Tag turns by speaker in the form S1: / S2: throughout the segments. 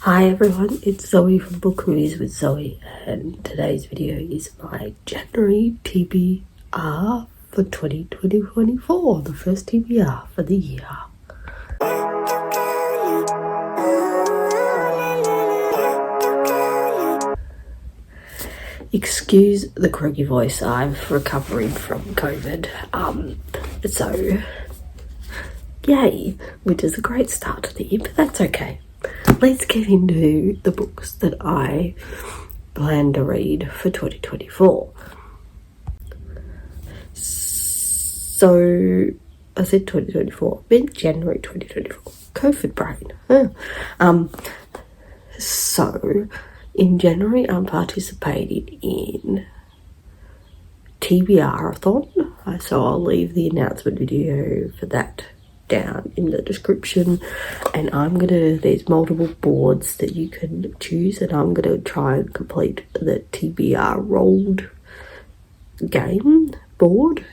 S1: Hi everyone, it's Zoe from Book Reviews with Zoe, and today's video is my January TBR for 2024, the first TBR for the year. Excuse the croaky voice, I'm recovering from COVID, so yay, which is a great start to the year, but that's okay. Let's get into the books that I plan to read for 2024. So, I said 2024, I meant January 2024. COVID brain. So, in January, I'm participating in TBRathon. So, I'll leave the announcement video for that down in the description, and there's multiple boards that you can choose, and I'm gonna try and complete the TBR rolled game board,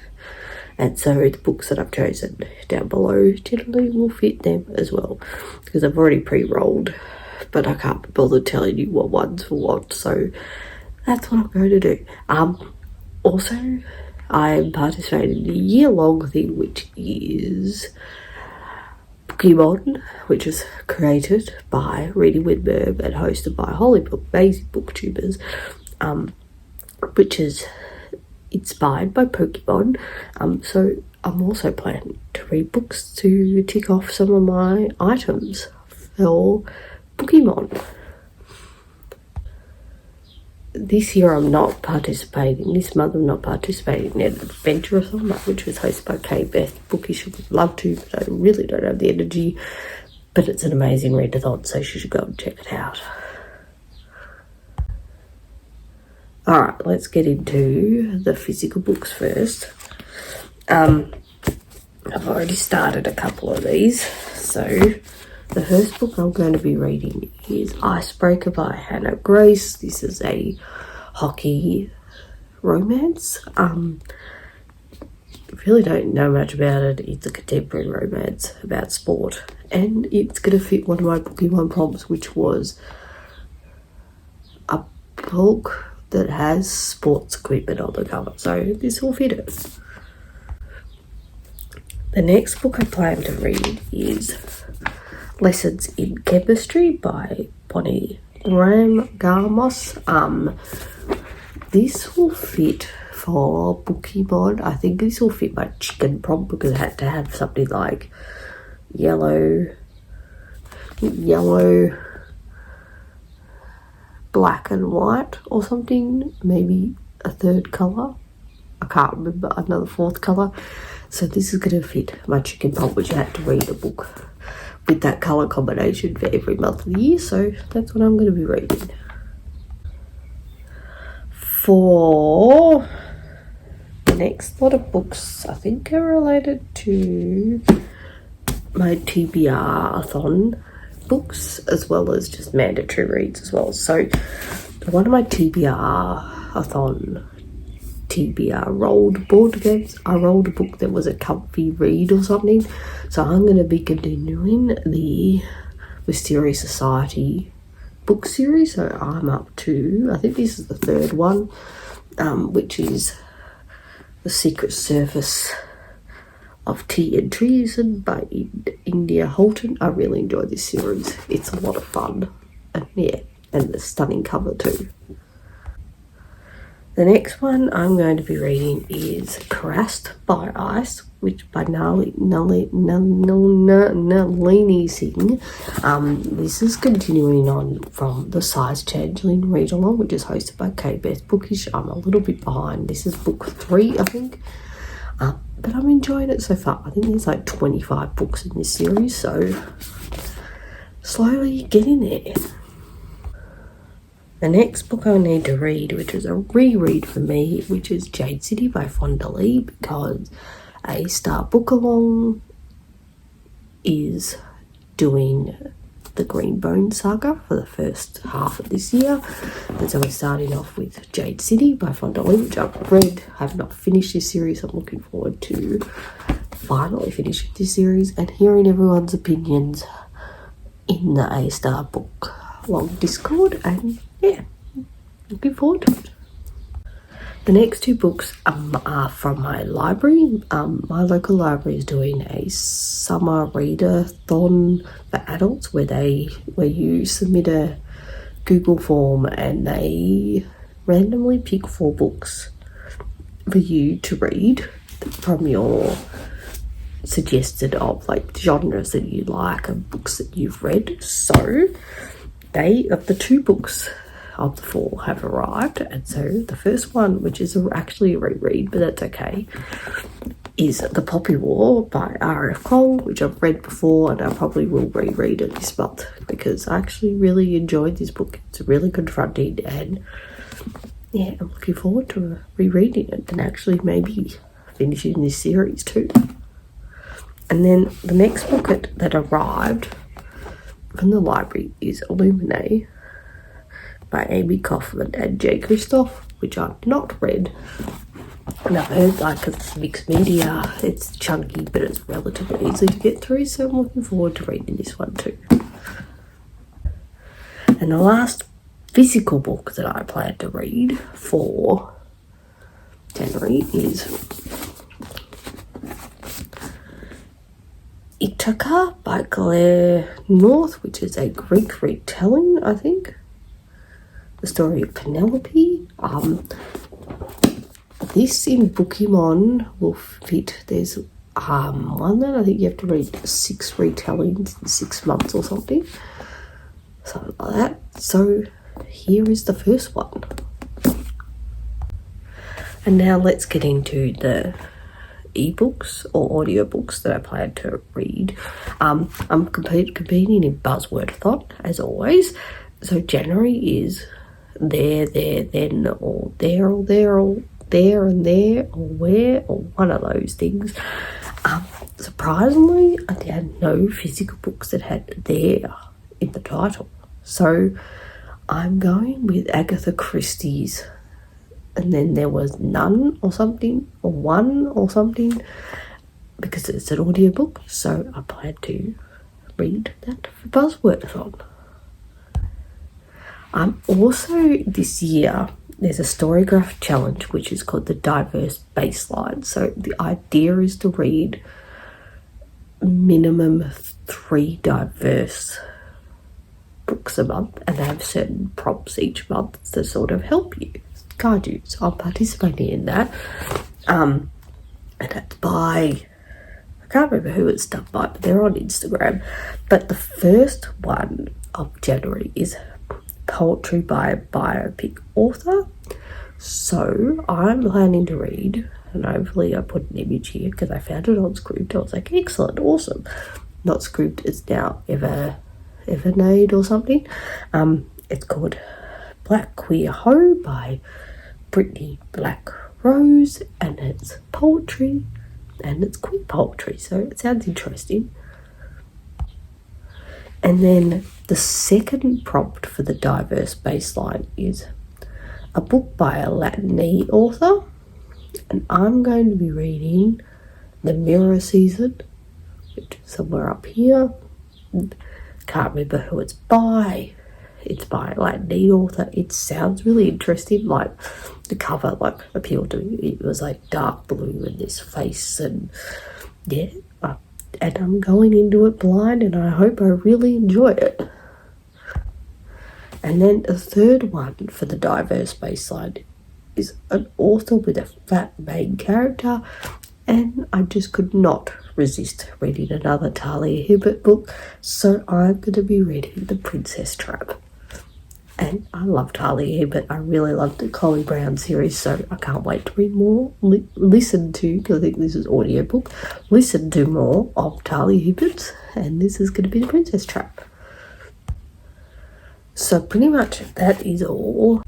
S1: and so the books that I've chosen down below generally will fit them as well, because I've already pre-rolled, but I can't be bothered telling you what ones for what, so that's what I'm going to do. Also, I am participating in a year-long thing, which is Bookemon, which is created by Reading with Merv and hosted by amazing booktubers, which is inspired by Pokemon. So I'm also planning to read books to tick off some of my items for Bookemon. This year I'm not participating, this month I'm not participating in Adventurathon, which was hosted by Beth Bookish. I would love to, but I really don't have the energy. But it's an amazing readathon, so you should go and check it out. Alright, let's get into the physical books first. I've already started a couple of these, so the first book I'm going to be reading is Icebreaker by Hannah Grace. This is a hockey romance. I really don't know much about it. It's a contemporary romance about sport, and it's going to fit one of my Bookemon prompts, which was a book that has sports equipment on the cover, so this will fit it. The next book I plan to read is Lessons in Chemistry by Bonnie Ramos. This will fit for Bookemon. I think this will fit my chicken prompt, because I had to have something like yellow, black and white or something, maybe a third colour. I can't remember, another fourth colour. So this is going to fit my chicken prompt, which I had to read a book with that colour combination for every month of the year, so that's what I'm going to be reading. For the next lot of books, I think are related to my TBRathon books, as well as just mandatory reads as well. So one of my TBRathon TBR rolled board games, I rolled a book that was a comfy read or something, so I'm going to be continuing the Mysterious Society book series. So I'm up to, I think this is the third one, which is The Secret Service of Tea and Treason by India Holton. I really enjoy this series, it's a lot of fun, and yeah, and the stunning cover too. The next one I'm going to be reading is Crust by Ice, which by Nalini Singh. This is continuing on from the Size Changeling read along, which is hosted by Beth Bookish. I'm a little bit behind. This is book 3, I think. But I'm enjoying it so far. I think there's like 25 books in this series, so slowly getting there. The next book I need to read, which is a reread for me, which is Jade City by Fonda Lee, because A Star Book Along is doing the Green Bone saga for the first half of this year. And so we're starting off with Jade City by Fonda Lee, which I've read. I have not finished this series. I'm looking forward to finally finishing this series and hearing everyone's opinions in the A Star book along Discord, and yeah, looking forward to it. The next two books are from my library. My local library is doing a summer readathon for adults where you submit a Google form and they randomly pick 4 books for you to read from your suggested of like genres that you like and books that you've read. So the 2 books of the 4 have arrived, and so the first one, which is actually a reread, but that's okay, is The Poppy War by R.F. Kong, which I've read before and I probably will reread it this month because I actually really enjoyed this book. It's really confronting, and yeah, I'm looking forward to rereading it and actually maybe finishing this series too. And then the next book that arrived from the library is Illuminae by Amy Kaufman and Jay Kristoff, which I've not read. And I've heard like it's mixed media, it's chunky, but it's relatively easy to get through, so I'm looking forward to reading this one too. And the last physical book that I plan to read for January is Ithaca by Claire North, which is a Greek retelling, I think. The story of Penelope. This in Bookemon will fit. There's one that I think you have to read 6 retellings in 6 months or something like that. So here is the first one. And now let's get into the ebooks or audiobooks that I plan to read. I'm competing in Buzzwordathon as always. So January is there, then, or there, or there, or there and there, or where, or one of those things. Surprisingly, I had no physical books that had there in the title. So I'm going with Agatha Christie's, and then there was none or something, or one or something, because it's an audiobook. So I plan to read that for Buzzwordathon. Also this year, there's a Storygraph challenge which is called the Diverse Baseline. So the idea is to read minimum 3 diverse books a month, and they have certain prompts each month to sort of help you, guide you. So I'm participating in that. And that's by, I can't remember who it's done by, but they're on Instagram. But the first one of January is poetry by a biopic author. So I'm planning to read, and hopefully I put an image here because I found it on Scribd. I was like, excellent, awesome. Not Scribd, it's now Evernote or something. It's called Black Queer Hoe by Brittany Black Rose, and it's poetry and it's queer poetry, so it sounds interesting. And then the second prompt for the Diverse Baseline is a book by a Latin author, and I'm going to be reading The Mirror Season, which is somewhere up here. Can't remember who it's by. It's by a Latin author. It sounds really interesting. Like the cover, like appealed to me. It was like dark blue and this face, and yeah. And I'm going into it blind, and I hope I really enjoy it. And then the third one for the Diverse Baseline is an author with a fat main character, and I just could not resist reading another Talia Hibbert book, so I'm going to be reading The Princess Trap. And I love Talia Hibbert. I really love the Collie Brown series, so I can't wait to read more, listen to, because I think this is audiobook, listen to more of Talia Hibbert, and this is going to be The Princess Trap. So pretty much that is all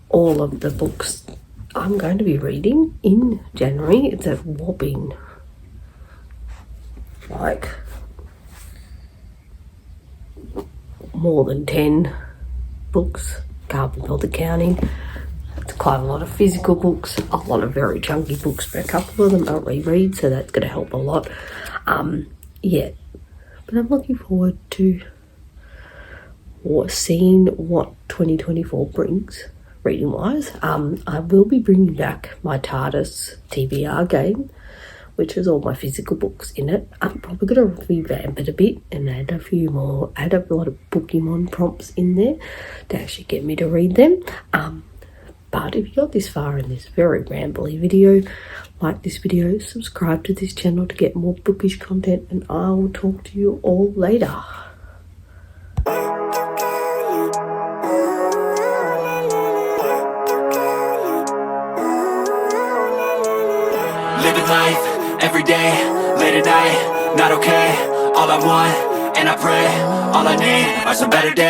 S1: of the books I'm going to be reading in January. It's a whopping, like, more than 10 books. Can't be bothered counting. It's quite a lot of physical books, a lot of very chunky books, but a couple of them I'll reread, so that's going to help a lot. Yeah, but I'm looking forward to or seeing what 2024 brings reading wise. I will be bringing back my TARDIS TBR game, which has all my physical books in it. I'm probably going to revamp it a bit and add a lot of Bookemon prompts in there to actually get me to read them. But if you got this far in this very rambly video, like this video, subscribe to this channel to get more bookish content, and I will talk to you all later.
S2: Living life, every day, late at night, not okay. All I want, and I pray, all I need are some better days.